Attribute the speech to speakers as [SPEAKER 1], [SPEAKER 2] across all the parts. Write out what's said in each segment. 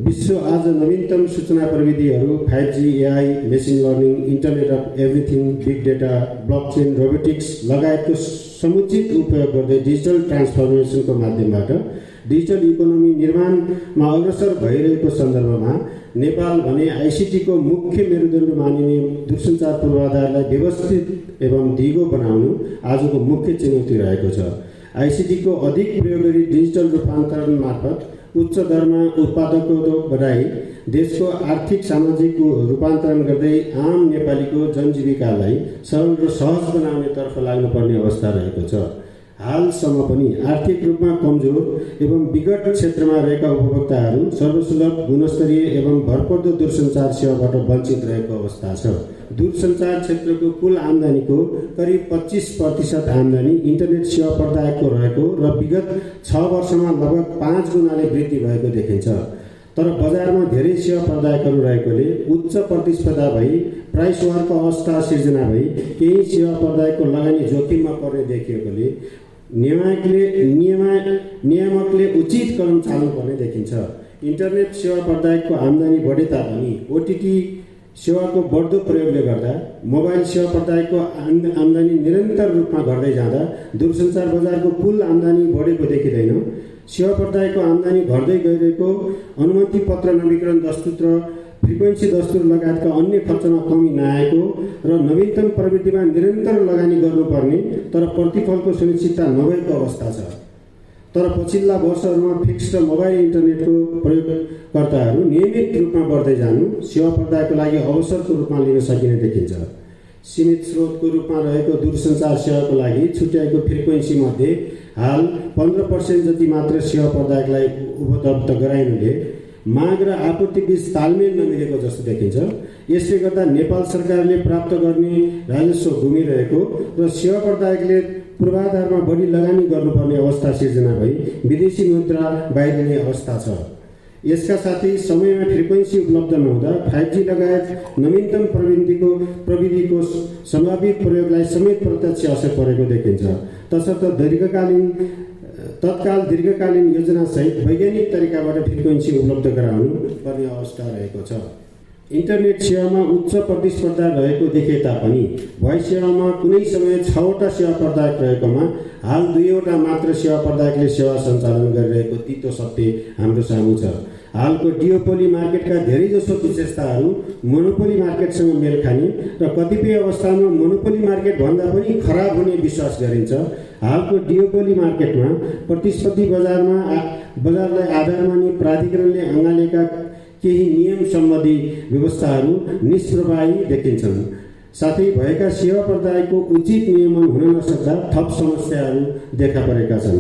[SPEAKER 1] विश्व आज नवीनतम सूचना प्रविधिहरू 5G, AI, machine learning, internet of everything, big data, blockchain, robotics लगायतको समुचित उपयोग गर्दै डिजिटल ट्रान्सफर्मेसनको माध्यमबाट डिजिटल इकोनोमी निर्माणमा अग्रसर भइरहेको सन्दर्भमा नेपाल भने आइसिटीको मुख्य मेरुदण्ड मानिने दूरसञ्चार पूर्वाधारलाई व्यवस्थित एवं दिगो बनाउनु आजको मुख्य चुनौती रहेको छ। आइसिटीको अधिक प्रयोग गरी डिजिटल रूपान्तरण मार्फत उच्च दरमा उत्पादकता बढाई देशको आर्थिक सामाजिक रूपान्तरण गर्दै आम नेपालीको जनजीविकालाई सरल र सहज बनाउने तर्फ लाग्नुपर्ने अवस्था रहेको छ। हालसम्म पनि आर्थिक रूपमा कमजोर एवं विकट क्षेत्रमा रहेका उपभोक्ताहरू सर्वसुलभ, गुणस्तरीय एवं भरपर्दो दूरसञ्चार सेवाबाट वञ्चित रहेको अवस्था छ। दूरसञ्चार क्षेत्रको कुल आम्दानीको करिब 25% आम्दानी इन्टरनेट सेवा प्रदायकको रहेको र विगत 6 वर्षमा लगभग 5 गुणाले वृद्धि भएको देखिन्छ। तर बजारमा धेरै सेवा प्रदायकहरू रहेकोले उच्च प्रतिस्पर्धा भई प्राइस वारको अवस्था सिर्जना भई केही सेवा प्रदायकको लगानी जोखिममा पर्ने देखिएकोले नियामकले उचित कदम चाल्नुपर्ने देखिन्छ। इन्टरनेट सेवा प्रदायकको आम्दानी बढे तापनि ओटिटी सेवाको बढ्दो प्रयोगले गर्दा मोबाइल सेवा प्रदायकको आम्दानी निरन्तर रूपमा घट्दै जाँदा दूरसञ्चार बजारको कुल आम्दानी बढेको देखिँदैन। सेवा प्रदायकको आम्दानी घट्दै गइरहेको अनुमति पत्र नवीकरण दस्तुर र फ्रिक्वेन्सी दस्तुर लगायतका अन्य खर्चमा कमी नआएको र नवीनतम प्रविधिमा निरन्तर लगानी गर्नुपर्ने तर प्रतिफलको सुनिश्चितता नभएको अवस्था छ। तर पछिल्ला वर्षहरूमा फिक्स र मोबाइल इन्टरनेटको प्रयोगकर्ताहरू नियमित रूपमा बढ्दै जानु सेवा प्रदायकको लागि अवसरको रूपमा लिन सकिने देखिन्छ। सीमित स्रोतको रूपमा रहेको दूरसञ्चार सेवाको लागि छुट्याएको फ्रिक्वेन्सी मध्ये हाल 15% जति मात्र सेवा प्रदायकलाई उपलब्ध गराइनुले माग र आपूर्ति बीच तालमेल नमिलेको जस्तो देखिन्छ। यसले गर्दा नेपाल सरकारले प्राप्त गर्ने राजस्व गुमिरहेको र सेवा प्रदायकले पूर्वाधारमा बढी लगानी गर्नुपर्ने अवस्था सिर्जना भई विदेशी मुद्रा बाहिरिने अवस्था छ। यसका साथै समयमा फ्रिक्वेन्सी उपलब्ध नहुँदा 5G लगायत नवीनतम प्रविधिको सम्भावित प्रयोगलाई समेत प्रत्यक्ष असर परेको देखिन्छ। तसर्थ तत्काल दीर्घकालीन योजना सहित वैज्ञानिक तरिकाबाट फ्रिक्वेन्सी उपलब्ध गराउनु पर्ने अवस्था रहेको छ। इन्टरनेट सेवामा उच्च प्रतिस्पर्धा रहेको देखे तापनि भोइस सेवामा कुनै समय 6वटा सेवा प्रदायक रहेकोमा हाल 2वटा मात्र सेवा प्रदायकले सेवा सञ्चालन गरिरहेको तितो सत्य हाम्रो सामु छ। हालको डिओपोली मार्केटका धेरैजसो विशेषताहरू मोनोपोली मार्केटसँग मेल खाने र कतिपय अवस्थामा मोनोपोली मार्केट भन्दा पनि खराब हुने विश्वास गरिन्छ। हालको डिओपोली मार्केटमा प्रतिस्पर्धी बजारलाई आधार मानी प्राधिकरणले अँगालेका केही नियम सम्बन्धी व्यवस्थाहरू निष्प्रभावी देखिन्छन्। साथै भएका सेवा प्रदायकको उचित नियमन हुन नसक्दा थप समस्याहरू देखा परेका छन्।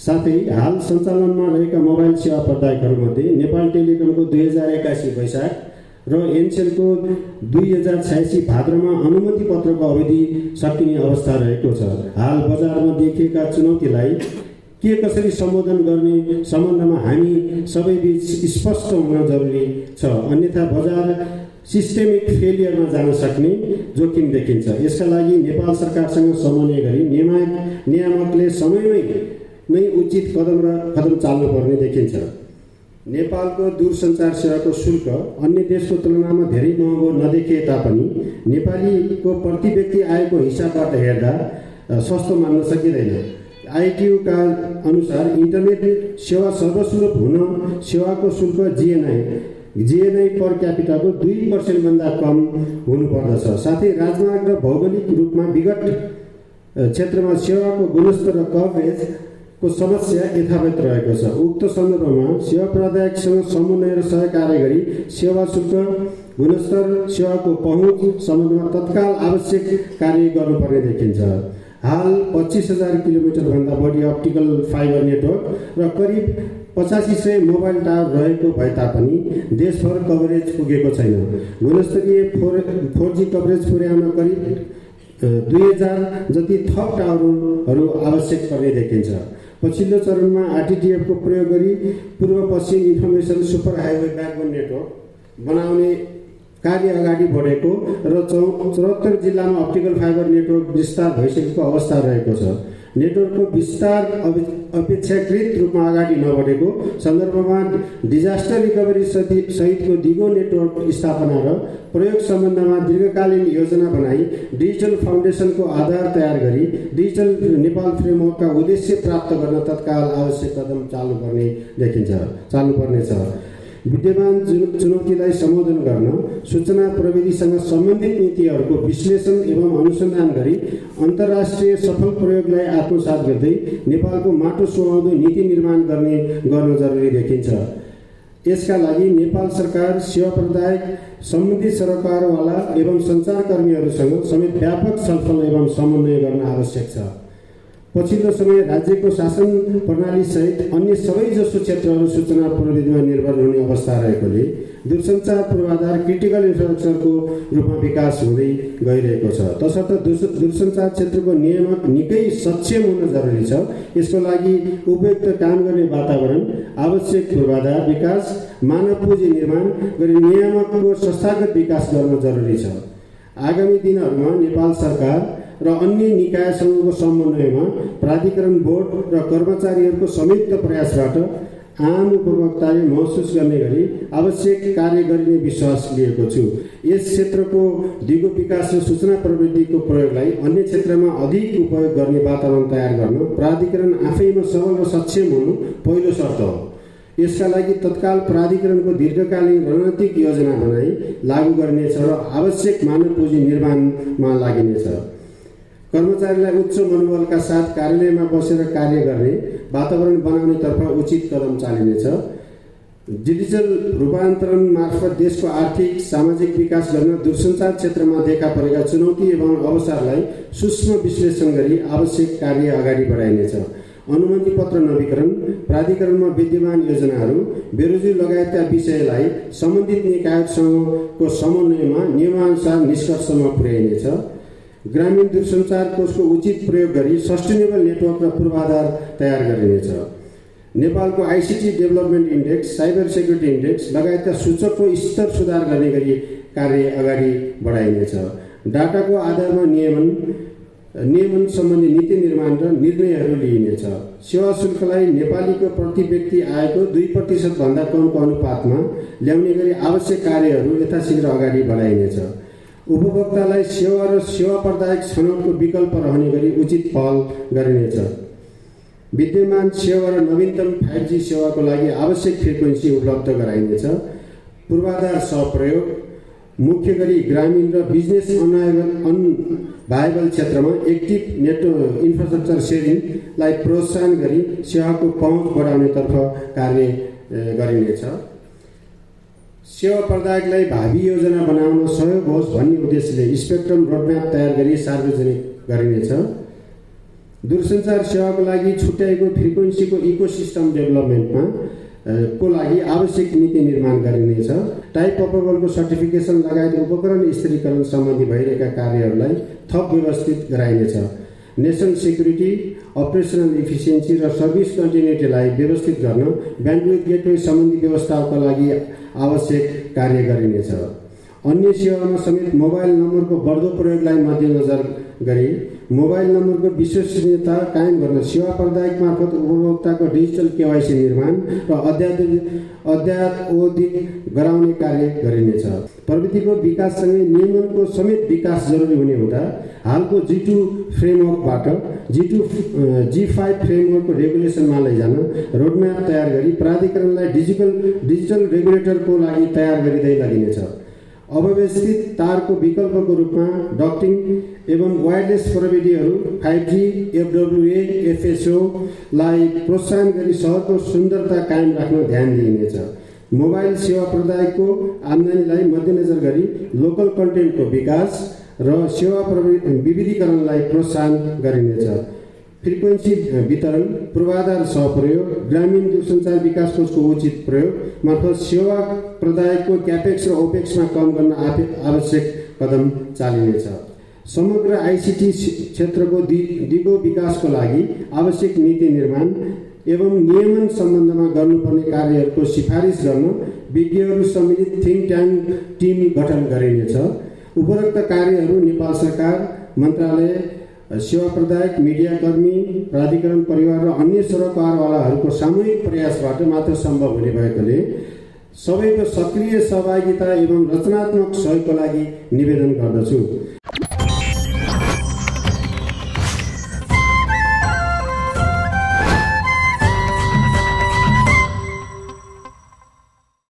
[SPEAKER 1] साथै हाल सञ्चालनमा रहेका मोबाइल सेवा प्रदायकहरूमध्ये नेपाल टेलिकमको 2081 वैशाख र एनसेलको 2086 भाद्रमा अनुमति पत्रको अवधि सकिने अवस्था रहेको छ। हाल बजारमा देखिएका चुनौतीलाई के कसरी सम्बोधन गर्ने सम्बन्धमा हामी सबैबीच स्पष्ट हुन जरुरी छ, अन्यथा बजार सिस्टेमिक फेलियरमा जान सक्ने जोखिम देखिन्छ। यसका लागि नेपाल सरकारसँग समन्वय गरी नियामकले समयमै नै उचित कदम चाल्नुपर्ने देखिन्छ। नेपालको दूरसञ्चार सेवाको शुल्क अन्य देशको तुलनामा धेरै महँगो नदेखिए तापनि नेपालीको प्रति व्यक्ति आयको हिसाबबाट हेर्दा सस्तो मान्न सकिँदैन। आइक्यूका अनुसार इन्टरनेट सेवा सर्वसुलभ हुन सेवाको शुल्क जिएनआई पर क्यापिटाको 2% भन्दा कम हुनुपर्दछ। साथै राजमार्ग र भौगोलिक रूपमा विकट क्षेत्रमा सेवाको गुणस्तर र कभरेजको समस्या यथावत रहेको छ। उक्त सन्दर्भमा सेवा प्रदायकसँग समन्वय र सहकार्य गरी सेवा शुल्क, गुणस्तर, सेवाको पहुँच सम्बन्धमा तत्काल आवश्यक कार्य गर्नुपर्ने देखिन्छ। हाल 25,000 किलोमिटर भन्दा बढी अप्टिकल फाइबर नेटवर्क र करिब 8500 मोबाइल टावर रहेको भए तापनि देशभर कभरेज पुगेको छैन। गुणस्तरीय 4G कभरेज पुर्याउन करिब 2000 जति थप टावरहरू आवश्यक पर्ने देखिन्छ। पछिल्लो चरणमा आरटीटीएफको प्रयोग गरी पूर्व पश्चिम information super highway backbone network बनाउने कार्य अगाडि बढेको र 74 जिल्लामा अप्टिकल फाइबर नेटवर्क विस्तार भइसकेको अवस्था रहेको छ। नेटवर्कको विस्तार अपेक्षाकृत रूपमा अगाडि नबढेको सन्दर्भमा डिजास्टर रिकभरी सहितको दिगो नेटवर्क स्थापना र प्रयोग सम्बन्धमा दीर्घकालीन योजना बनाई डिजिटल फाउन्डेसनको आधार तयार गरी डिजिटल नेपाल फ्रेमवर्कका उद्देश्य प्राप्त गर्न तत्काल आवश्यक कदम चाल्नुपर्नेछ। विद्यमान चुनौतीलाई सम्बोधन गर्न सूचना प्रविधिसँग सम्बन्धित नीतिहरूको विश्लेषण एवं अनुसन्धान गरी अन्तर्राष्ट्रिय सफल प्रयोगलाई आत्मसात गर्दै नेपालको माटो सुहाउँदो नीति निर्माण गर्न जरुरी देखिन्छ। यसका लागि नेपाल सरकार, सेवा प्रदायक, सम्बन्धित सरकारवाला एवं सञ्चारकर्मीहरूसँग समेत व्यापक छलफल एवं समन्वय गर्न आवश्यक छ। पछिल्लो समय राज्यको शासन प्रणाली सहित अन्य सबैजसो क्षेत्रहरू सूचना प्रविधिमा निर्भर हुने अवस्था रहेकोले दूरसञ्चार पूर्वाधार क्रिटिकल इन्फ्रास्ट्रक्चरको रूपमा विकास हुँदै गइरहेको छ। तसर्थ दूरसञ्चार क्षेत्रको नियामक निकै सक्षम हुन जरुरी छ। यसको लागि उपयुक्त काम गर्ने वातावरण, आवश्यक पूर्वाधार विकास, मानव पुँजी निर्माण गरी नियामकको संस्थागत विकास गर्न जरुरी छ। आगामी दिनहरूमा नेपाल सरकार र अन्य निकायसँगको समन्वयमा प्राधिकरण बोर्ड र कर्मचारीहरूको संयुक्त प्रयासबाट आम उपभोक्ताले महसुस गर्ने गरी आवश्यक कार्य गरिने विश्वास लिएको छु। यस क्षेत्रको दिगो विकास र सूचना प्रविधिको प्रयोगलाई अन्य क्षेत्रमा अधिक उपयोग गर्ने वातावरण तयार गर्न प्राधिकरण आफैमा सबल र सक्षम हुनु पहिलो शर्त हो। यसका लागि तत्काल प्राधिकरणको दीर्घकालीन रणनीतिक योजना बनाई लागू गर्नेछ र आवश्यक मानव पुँजी निर्माणमा लागिनेछ। कर्मचारीलाई उच्च मनोबलका साथ कार्यालयमा बसेर कार्य गर्ने वातावरण बनाउनेतर्फ उचित कदम चालिनेछ। डिजिटल रूपान्तरण मार्फत देशको आर्थिक सामाजिक विकास गर्न दूरसञ्चार क्षेत्रमा देखा परेका चुनौती एवं अवसरलाई सूक्ष्म विश्लेषण गरी आवश्यक कार्य अगाडि बढाइनेछ। अनुमति पत्र नवीकरण, प्राधिकरणमा विद्यमान योजनाहरू, बेरोजगारी लगायतका विषयलाई सम्बन्धित निकायसँगको समन्वयमा नियमानुसार निष्कर्षमा पुर्याइनेछ। ग्रामीण दूरसञ्चार कोषको उचित प्रयोग गरी सस्टेनेबल नेटवर्क र पूर्वाधार तयार गरिनेछ। नेपालको ICT development index, cyber security index लगायतका सूचकको स्तर सुधार गर्ने गरी कार्य अगाडि बढाइनेछ। डाटाको आधारमा नियमन सम्बन्धी नीति निर्माण र निर्णयहरू लिइनेछ। सेवा शुल्कलाई नेपालीको प्रति व्यक्ति आयको 2% भन्दा कमको अनुपातमा ल्याउने गरी आवश्यक कार्यहरू यथाशीघ्र अगाडि बढाइनेछ। उपभोक्तालाई सेवा र सेवा प्रदायक छनौटको विकल्प रहने गरी उचित पहल गरिनेछ। विद्यमान सेवा र नवीनतम 5G सेवाको लागि आवश्यक फ्रिक्वेन्सी उपलब्ध गराइनेछ। पूर्वाधार सहप्रयोग मुख्य गरी ग्रामीण र बिजनेस अनभाइबल क्षेत्रमा एक्टिभ नेटवर्क इन्फ्रास्ट्रक्चर सेयरिङलाई प्रोत्साहन गरी सेवाको पहुँच बढाउनेतर्फ कार्य गरिनेछ। सेवा प्रदायकलाई भावी योजना बनाउन सहयोग होस् भन्ने उद्देश्यले स्पेक्ट्रम रोडम्याप तयार गरी सार्वजनिक गरिनेछ। दूरसञ्चार सेवाको लागि छुट्याएको फ्रिक्वेन्सीको इकोसिस्टम डेभलपमेन्टमा को लागि आवश्यक नीति निर्माण गरिनेछ। टाइप अप्रुभलको सर्टिफिकेसन लगायत उपकरण स्थिरीकरण सम्बन्धी भइरहेका कार्यहरूलाई थप व्यवस्थित गराइनेछ। नेसन सेक्युरिटी, अपरेसनल इफिसियन्सी र सर्भिस कन्टिन्युटीलाई व्यवस्थित गर्न ब्यान्डविड्थ गेटवे सम्बन्धी व्यवस्थाका लागि आवश्यक कार्य गरिनेछ। अन्य सेवामा समेत मोबाइल नम्बरको बढ्दो प्रयोगलाई मध्यनजर गरी मोबाइल नम्बरको विश्वसनीयता कायम गर्न सेवा प्रदायक मार्फत उपभोक्ताको डिजिटल केवाइसी निर्माण र अद्यावधिक गराउने कार्य गरिनेछ। प्रविधिको विकाससँगै नियमनको समेत विकास जरुरी हुने हुँदा हालको G2 फ्रेमवर्कबाट G5 फ्रेमवर्कको रेगुलेसनमा लैजान रोडम्याप तयार गरी प्राधिकरणलाई डिजिटल रेगुलेटरको लागि तयार गरिँदै लगिनेछ। अव्यवस्थित तारको विकल्पको रूपमा डक्टिङ एवं वायरलेस प्रविधिहरू 5G, FWA, FSO लाई प्रोत्साहन गरी सहरको सुन्दरता कायम राख्न ध्यान दिइनेछ। मोबाइल सेवा प्रदायकको आम्दानीलाई मध्यनजर गरी लोकल कन्टेन्टको विकास र सेवा विविधीकरणलाई प्रोत्साहन गरिनेछ। फ्रिक्वेन्सी वितरण, पूर्वाधार सहप्रयोग, ग्रामीण दूरसञ्चार विकास कोषको उचित प्रयोग मार्फत सेवा प्रदायकको क्यापेक्स र ओपेक्समा कम गर्न आवश्यक कदम चालिनेछ। समग्र आइसिटी क्षेत्रको दिगो विकासको लागि आवश्यक नीति निर्माण एवं नियमन सम्बन्धमा गर्नुपर्ने कार्यहरूको सिफारिस गर्न विज्ञहरू सम्मिलित थिङ्क ट्याङ्क टिम गठन गरिनेछ। उपरोक्त कार्यहरू नेपाल सरकार मन्त्रालय सेवा प्रदायक, मिडियाकर्मी, प्राधिकरण, परिवार र अन्य सरोकारवालाहरूको सामूहिक प्रयासबाट मात्र सम्भव हुने भएकोले सबैको सक्रिय सहभागिता एवं रचनात्मक सहयोगको लागि निवेदन गर्दछु।